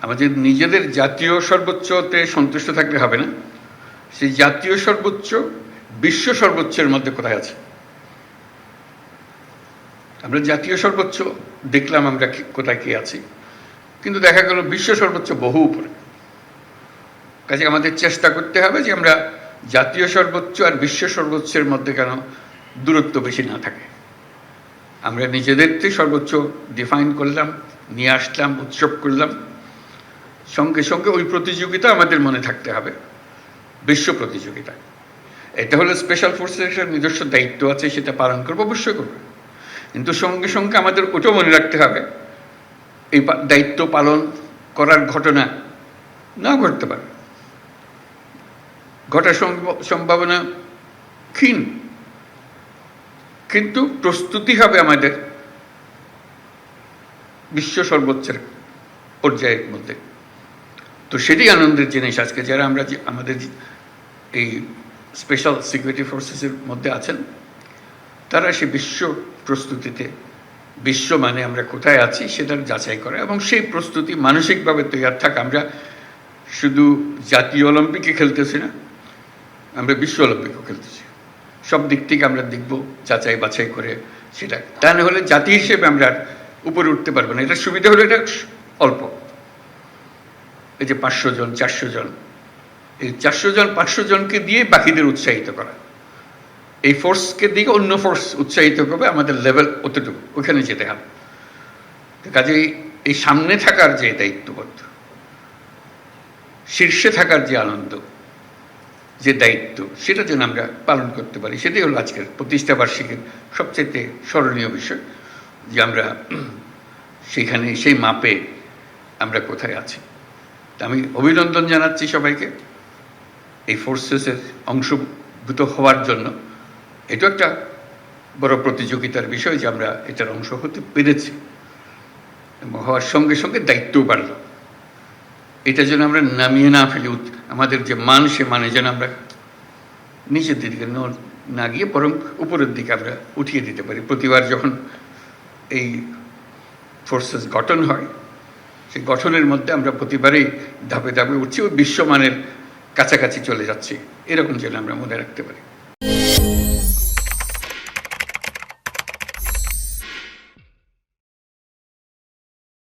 আমাদের নিজেদের জাতীয় সর্বোচ্চতে সন্তুষ্ট থাকলে হবে না, সেই জাতীয় সর্বোচ্চ বিশ্ব সর্বোচ্চের মধ্যে কোথায় আছে। আমরা জাতীয় সর্বোচ্চ দেখলাম আমরা কোথায় কি আছি, কিন্তু দেখা গেল বিশ্ব সর্বোচ্চ বহু উপরে। কাজে আমাদের চেষ্টা করতে হবে যে আমরা জাতীয় সর্বোচ্চ আর বিশ্ব সর্বোচ্চের মধ্যে কেন দূরত্ব বেশি না থাকে। আমরা নিজেদেরকে সর্বোচ্চ ডিফাইন করলাম, নিয়ে আসলাম, উৎসব করলাম, সঙ্গে সঙ্গে ওই প্রতিযোগিতা আমাদের মনে থাকতে হবে, বিশ্ব প্রতিযোগিতা। এটা হলো স্পেশাল ফোর্সের একটা নিজস্ব দায়িত্ব আছে, সেটা পালন করবো, অবশ্যই করবো, কিন্তু সঙ্গে সঙ্গে আমাদের ওটাও মনে রাখতে হবে এই দায়িত্ব পালন করার ঘটনা না ঘটতে পারে, ঘটার সম্ভাবনা ক্ষীণ, কিন্তু প্রস্তুতি হবে আমাদের বিশ্ব সর্বোচ্চের পর্যায়ের মধ্যে। তো সেটাই আনন্দের জিনিস আজকে যারা আমরা আমাদের এই স্পেশাল সিকিউরিটি ফোর্সেসের মধ্যে আছেন, তারা সে বিশ্ব প্রস্তুতিতে, বিশ্ব মানে আমরা কোথায় আছি সেটার যাচাই করে এবং সেই প্রস্তুতি মানসিকভাবে তৈরি থাকা। আমরা শুধু জাতীয় অলিম্পিকে খেলতেছি না, আমরা বিশ্ব অলিম্পিকও খেলতেছি। সব দিক থেকে আমরা দেখব যাচাই বাছাই করে, সেটা তা না হলে জাতি হিসেবে আমরা উপরে উঠতে পারবো না। এটা সুবিধা হলো এটা অল্প, এই যে 500 জন 400 জন, এই 400 জন 500 জনকে দিয়ে বাকিদের উৎসাহিত করা, এই ফোর্সকে দিকে অন্য ফোর্স উৎসাহিত করবে, আমাদের লেভেল অতটুকু, ওখানে যেতে হবে। কাজেই এই সামনে থাকার যে দায়িত্ববোধ, শীর্ষে থাকার যে আনন্দ, যে দায়িত্ব, সেটা যেন আমরা পালন করতে পারি, সেটাই হলো আজকের প্রতিষ্ঠা বার্ষিকীর সবচেয়ে স্মরণীয় বিষয়, যে আমরা সেখানে সেই মাপে আমরা কোথায় আছি। আমি অভিনন্দন জানাচ্ছি সবাইকে এই ফোর্সেসের অংশভূত হওয়ার জন্য। এটা একটা বড় প্রতিযোগিতার বিষয় যে আমরা এটার অংশ হতে পেরেছি, এবং হওয়ার সঙ্গে সঙ্গে দায়িত্বও বাড়ল। এটা যেন আমরা নামিয়ে না ফেলি, আমাদের যে মান, সে মানে যেন আমরা নিচের দিকে না গিয়ে বরং উপরের দিকে আমরা উঠিয়ে দিতে পারি। প্রতিবার যখন এই ফোর্সেস গঠন হয়, সেই গঠনের মধ্যে আমরা প্রতিবারেই ধাপে ধাপে উঠছি, ওই বিশ্বমানের কাছাকাছি চলে যাচ্ছি, এরকম যেন আমরা মনে রাখতে পারি।